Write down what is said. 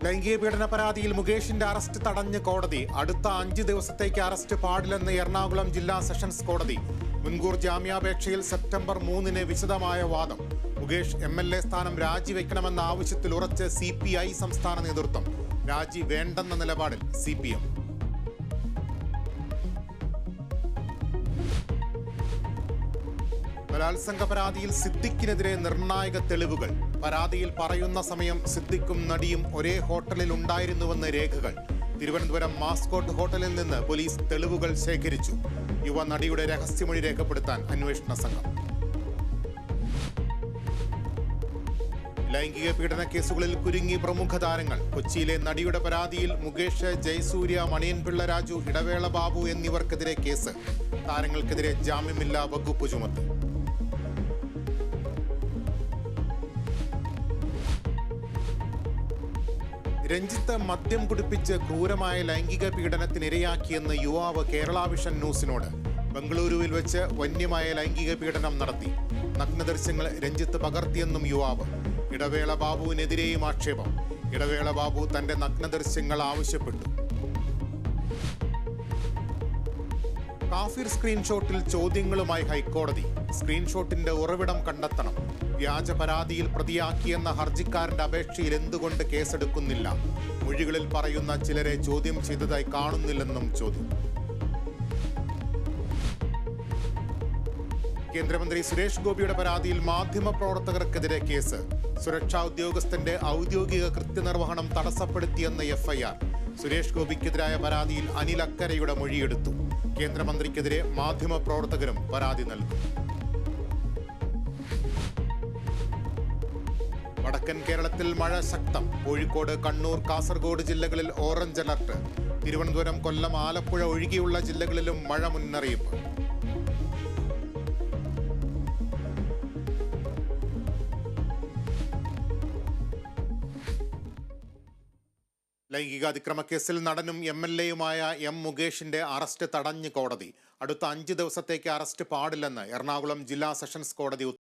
ലൈംഗിക പീഡന പരാതിയിൽ മുകേഷിന്റെ അറസ്റ്റ് തടഞ്ഞ് കോടതി. അടുത്ത 5 ദിവസത്തേക്ക് അറസ്റ്റ് പാടില്ലെന്ന് എറണാകുളം ജില്ലാ സെഷൻസ് കോടതി. മുൻകൂർ ജാമ്യാപേക്ഷയിൽ സെപ്റ്റംബർ 3-ന് വിശദമായ വാദം. മുകേഷ് MLA സ്ഥാനം രാജിവെക്കണമെന്ന ആവശ്യത്തിൽ ഉറച്ച് CPI സംസ്ഥാന നേതൃത്വം. രാജി വേണ്ടെന്ന നിലപാടിൽ CPM. ബലാത്സംഗ പരാതിയിൽ സിദ്ദിഖിനെതിരെ നിർണായക തെളിവുകൾ. പരാതിയിൽ പറയുന്ന സമയം സിദ്ദിഖും നടിയും ഒരേ ഹോട്ടലിൽ ഉണ്ടായിരുന്നുവെന്ന് രേഖകൾ. തിരുവനന്തപുരം മാസ്കോട്ട് ഹോട്ടലിൽ നിന്ന് പോലീസ് തെളിവുകൾ ശേഖരിച്ചു. യുവ നടിയുടെ രഹസ്യമൊഴി രേഖപ്പെടുത്താൻ അന്വേഷണ സംഘം. ലൈംഗിക പീഡന കേസുകളിൽ കുരുങ്ങി പ്രമുഖ താരങ്ങൾ. കൊച്ചിയിലെ നടിയുടെ പരാതിയിൽ മുകേഷ്, ജയസൂര്യ, മണിയൻപിള്ള രാജു, ഇടവേള ബാബു എന്നിവർക്കെതിരെ കേസ്. താരങ്ങൾക്കെതിരെ ജാമ്യമില്ലാ വകുപ്പ് ചുമത്തി. രഞ്ജിത്ത് മദ്യം കുടിപ്പിച്ച് ക്രൂരമായ ലൈംഗിക പീഡനത്തിനിരയാക്കിയെന്ന് യുവാവ് കേരള വിഷൻ ന്യൂസിനോട്. ബംഗളൂരുവിൽ വെച്ച് വന്യമായ ലൈംഗിക പീഡനം നടത്തി. നഗ്നദൃശ്യങ്ങൾ രഞ്ജിത്ത് പകർത്തിയെന്നും യുവാവ്. ഇടവേള ബാബുവിനെതിരെയും ആക്ഷേപം. ഇടവേള ബാബു തന്റെ നഗ്നദൃശ്യങ്ങൾ ആവശ്യപ്പെട്ടു. കാഫിർ സ്ക്രീൻഷോട്ടിൽ ചോദ്യങ്ങളുമായി ഹൈക്കോടതി. സ്ക്രീൻഷോട്ടിന്റെ ഉറവിടം കണ്ടെത്തണം. വ്യാജ പരാതിയിൽ പ്രതിയാക്കിയെന്ന ഹർജിക്കാരന്റെ അപേക്ഷയിൽ എന്തുകൊണ്ട് കേസെടുക്കുന്നില്ല? മൊഴികളിൽ പറയുന്ന ചിലരെ ചോദ്യം ചെയ്തതായി കാണുന്നില്ലെന്നും ചോദ്യം. കേന്ദ്രമന്ത്രി സുരേഷ് ഗോപിയുടെ പരാതിയിൽ മാധ്യമപ്രവർത്തകർക്കെതിരെ കേസ്. സുരക്ഷാ ഉദ്യോഗസ്ഥന്റെ ഔദ്യോഗിക കൃത്യനിർവഹണം തടസ്സപ്പെടുത്തിയെന്ന FIR. സുരേഷ് ഗോപിക്കെതിരായ പരാതിയിൽ അനിൽ അക്കരയുടെ മൊഴിയെടുത്തു. കേന്ദ്രമന്ത്രിക്കെതിരെ മാധ്യമപ്രവർത്തകരും പരാതി നൽകും. വടക്കൻ കേരളത്തിൽ മഴ ശക്തം. കോഴിക്കോട്, കണ്ണൂർ, കാസർഗോഡ് ജില്ലകളിൽ ഓറഞ്ച് അലർട്ട്. തിരുവനന്തപുരം, കൊല്ലം, ആലപ്പുഴ ഒഴികെയുള്ള ജില്ലകളിലും മഴ മുന്നറിയിപ്പ്. ലൈംഗികാതിക്രമ കേസിൽ നടനും MLA-യുമായ M മുകേഷിന്റെ അറസ്റ്റ് തടഞ്ഞ് കോടതി. അടുത്ത 5 ദിവസത്തേക്ക് അറസ്റ്റ് പാടില്ലെന്ന് എറണാകുളം ജില്ലാ സെഷൻസ് കോടതി